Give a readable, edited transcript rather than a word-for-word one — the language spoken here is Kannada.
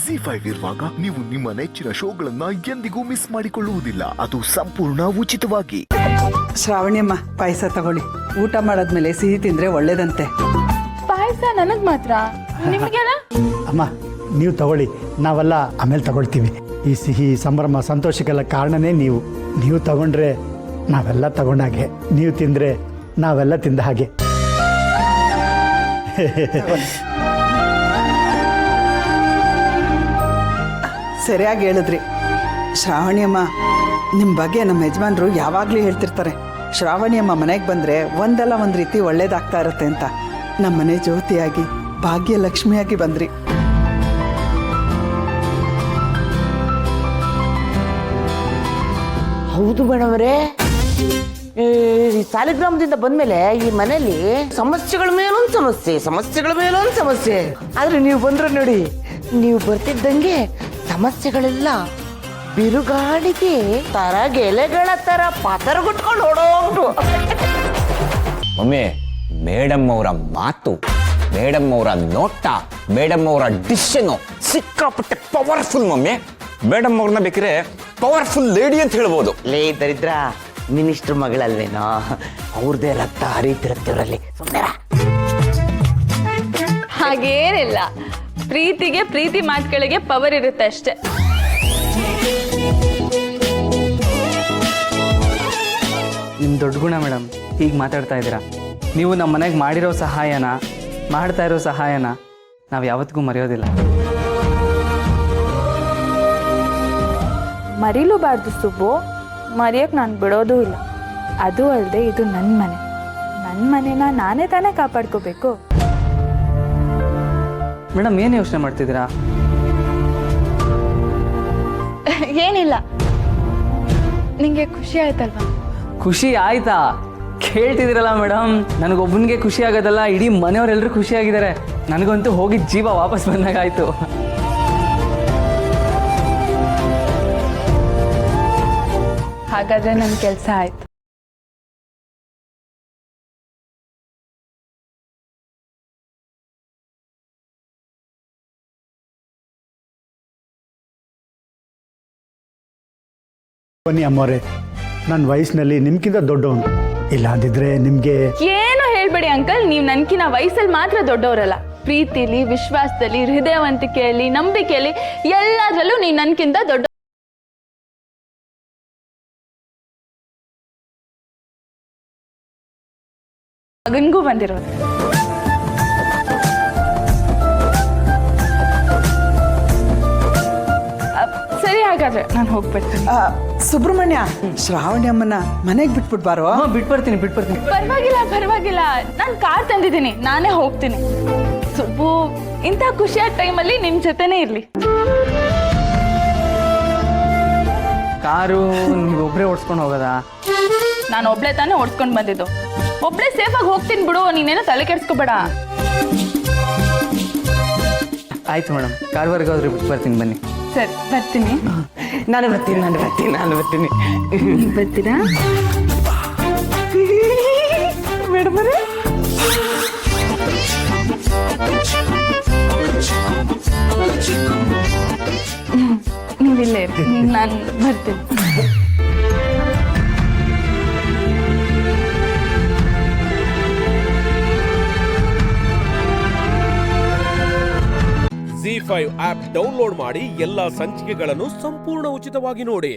ZEE5 ಇರುವಾಗ ನೀವು ನಿಮ್ಮ ನೆಚ್ಚಿನ ಶೋಗಳನ್ನ ಎಂದಿಗೂ ಮಿಸ್ ಮಾಡಿಕೊಳ್ಳುವುದಿಲ್ಲ. ಅದು ಸಂಪೂರ್ಣ ಉಚಿತವಾಗಿ. ಶ್ರಾವಣಿಯಮ್ಮ, ಪಾಯಸ ತಗೊಳ್ಳಿ. ಊಟ ಮಾಡಾದ್ಮೇಲೆ ಸಿಹಿ ತಿಂದ್ರೆ ಒಳ್ಳೇದಂತೆ. ಪಾಯಸ ನನಗ್ ಮಾತ್ರ, ನಿಮಗೆಲ್ಲ? ಅಮ್ಮ ನೀವು ತಗೊಳ್ಳಿ, ನಾವೆಲ್ಲ ಆಮೇಲೆ ತಗೊಳ್ತೀವಿ. ಈ ಸಿಹಿ ಸಂಭ್ರಮ ಸಂತೋಷಕ್ಕೆಲ್ಲ ಕಾರಣನೇ ನೀವು ತಗೊಂಡ್ರೆ ನಾವೆಲ್ಲ ತಗೊಂಡಾಗೆ, ನೀವು ತಿಂದ್ರೆ ನಾವೆಲ್ಲ ತಿಂದ ಹಾಗೆ. ಸರಿಯಾಗಿ ಹೇಳಿದ್ರಿ ಶ್ರಾವಣಿಯಮ್ಮ. ನಿಮ್ಮ ಬಗ್ಗೆ ನಮ್ಮ ಯಜಮಾನ್ರು ಯಾವಾಗಲೂ ಹೇಳ್ತಿರ್ತಾರೆ, ಶ್ರಾವಣಿಯಮ್ಮ ಮನೆಗೆ ಬಂದರೆ ಒಂದಲ್ಲ ಒಂದು ರೀತಿ ಒಳ್ಳೇದಾಗ್ತಾ ಇರುತ್ತೆ ಅಂತ. ನಮ್ಮನೆ ಜ್ಯೋತಿಯಾಗಿ ಭಾಗ್ಯ ಲಕ್ಷ್ಮಿಯಾಗಿ ಬಂದ್ರಿ. ಹೌದು ಮೇಡಮ್ರೇ, ಈ ಸಾಲಿಗ್ರಾಮದಿಂದ ಬಂದ್ಮೇಲೆ ಈ ಮನೆಯಲ್ಲಿ ಸಮಸ್ಯೆಗಳ ಮೇಲೊಂದು ಸಮಸ್ಯೆ. ಆದ್ರೆ ನೀವು ಬಂದ್ರೆ ನೋಡಿ, ನೀವು ಬರ್ತಿದ್ದಂಗೆ ಸಮಸ್ಯೆಗಳೆಲ್ಲ ಬಿರುಗಾಳಿಗೆ ತರಗೆಲೆಗಳ ತರ ಪಾತರಗುಟ್ಕೊಂಡು ಓಡೋಗ್ರು. ಮಮ್ಮಿ, ಮೇಡಮ್ ಅವರ ಮಾತು, ಮೇಡಮ್ ಅವರ ನೋಟ, ಮೇಡಮ್ ಅವರ ಡಿಸಿಷನ್ ಸಿಕ್ಕಾಪಟ್ಟೆ ಪವರ್ಫುಲ್. ಮಮ್ಮಿ, ಮೇಡಮ್ ಅವ್ರನ್ನ ಬೇಕಿದ್ರೆ ಪವರ್ಫುಲ್ ಲೇಡಿ ಅಂತ ಹೇಳ್ಬೋದು. ಲೇ ದರಿದ್ರ, ಮಿನಿಸ್ಟರ್ ಮಗಳಲ್ವೇನೋ, ಅವ್ರದೇ ರಕ್ತ ಹರಿತಿರತ್ತಿವ್ರಲ್ಲಿ. ಹಾಗೇನಿಲ್ಲ, ಪ್ರೀತಿಗೆ ಪ್ರೀತಿ ಮಾತುಗಳಿಗೆ ಪವರ್ ಇರುತ್ತೆ ಅಷ್ಟೇ. ನಿಮ್ಮ ದೊಡ್ಡ ಗುಣ ಮೇಡಮ್, ಹೀಗೆ ಮಾತಾಡ್ತಾ ಇದ್ದೀರಾ. ನೀವು ನಮ್ಮ ಮನೆಗೆ ಮಾಡಿರೋ ಸಹಾಯನ, ಮಾಡ್ತಾ ಇರೋ ಸಹಾಯನ ನಾವು ಯಾವತ್ತಿಗೂ ಮರೆಯೋದಿಲ್ಲ. ಮರೀಲೂಬಾರ್ದು ಸುಬ್ಬು, ಮರೆಯೋಕೆ ನಾನು ಬಿಡೋದೂ ಇಲ್ಲ. ಅದು ಅಲ್ಲದೆ ಇದು ನನ್ನ ಮನೆನ ನಾನೇ ತಾನೇ ಕಾಪಾಡ್ಕೋಬೇಕು. ಮೇಡಮ್, ಏನು ಯೋಚನೆ ಮಾಡ್ತಿದ್ದೀರಾ? ಏನಿಲ್ಲ, ನಿಂಗೆ ಖುಷಿ ಆಯ್ತಲ್ವಾ? ಖುಷಿ ಆಯ್ತಾ? ಕೇಳ್ತಿದ್ದೀರಲ್ಲ ಮೇಡಮ್, ನನಗೊಬ್ಬನಿಗೆ ಖುಷಿ ಆಗೋದಲ್ಲ, ಇಡೀ ಮನೆಯವರೆಲ್ಲರೂ ಖುಷಿಯಾಗಿದ್ದಾರೆ. ನನಗಂತೂ ಹೋಗಿದ್ದ ಜೀವ ವಾಪಸ್ ಬಂದಾಗಾಯ್ತು. ಹಾಗಾದ್ರೆ ನನ್ನ ಕೆಲಸ ಆಯ್ತು. ಬನ್ನಿ ಅಮ್ಮವ್ರೆ, ನನ್ನ ವಯಸ್ಸಿನಲ್ಲಿ ನಿಮ್ಗಿಂತ ದೊಡ್ಡವನು. ಇಲ್ಲಾದಿದ್ರೆ ನಿಮಗೆ ಏನು ಹೇಳ್ಬೇಡಿ ಅಂಕಲ್, ನೀವು ನನ್ಕಿನ ವಯಸ್ಸಲ್ಲಿ ಮಾತ್ರ ದೊಡ್ಡವರಲ್ಲ. ಪ್ರೀತಿಲಿ, ವಿಶ್ವಾಸದಲ್ಲಿ, ಹೃದಯವಂತಿಕೆಯಲ್ಲಿ, ನಂಬಿಕೆಯಲ್ಲಿ ಎಲ್ಲದರಲ್ಲೂ ನೀವು ನನ್ಕಿಂತ ದೊಡ್ಡ. ಮಗನ್ಗೂ ಬಂದಿರೋದು. ಸರಿ, ಹಾಗಾದ್ರೆ ನಾನು ಹೋಗ್ಬಿಡ್ತೀನಿ. ಸುಬ್ರಹ್ಮಣ್ಯ, ಶ್ರಾವಣಿಯಮ್ಮನ ಮನೆಗೆ ಬಿಟ್ಬಿಟ್ಬಾರೋ? ಬಿಟ್ಬರ್ತೀನಿ. ಪರವಾಗಿಲ್ಲ, ನಾನು ಕಾರ್ ತಂದಿದ್ದೀನಿ, ನಾನೇ ಹೋಗ್ತೀನಿ. ಸುಬ್ಬು ಇಂಥ ಖುಷಿಯಾದ ಟೈಮಲ್ಲಿ ನಿಮ್ ಜೊತೆನೇ ಇರ್ಲಿ. ಕಾರು ನೀವೊಬ್ಬರೇ ಓಡಿಸ್ಕೊಂಡು ಹೋಗೋದಾ? ನಾನು ಒಬ್ಳೆ ತಾನೇ ಓಡಿಸ್ಕೊಂಡು ಬಂದಿದ್ದು. ಒಬ್ಳೆ ಸೇಫಾಗಿ ಹೋಗ್ತೀನಿ ಬಿಡು, ನೀನೇನೋ ತಲೆ ಕೆಡ್ಸ್ಕೊಬೇಡ. ಆಯ್ತು ಮೇಡಮ್, ಕಾರ್ವರ್ಗೆ ಹೋದ್ರೆ ಬಿಟ್ಟು ಬರ್ತೀನಿ, ಬನ್ನಿ. ಸರಿ, ಬರ್ತೀನಿ. ನಾನು ಬರ್ತೀನಿ. ಬರ್ತೀರಾ ಮೇಡಮ್? ನೀವಿಲ್ಲೇ ನಾನು ಬರ್ತೀನಿ. ZEE5 ಆಪ್ ಡೌನ್ಲೋಡ್ ಮಾಡಿ ಎಲ್ಲಾ ಸಂಚಿಕೆಗಳನ್ನು ಸಂಪೂರ್ಣ ಉಚಿತವಾಗಿ ನೋಡಿ.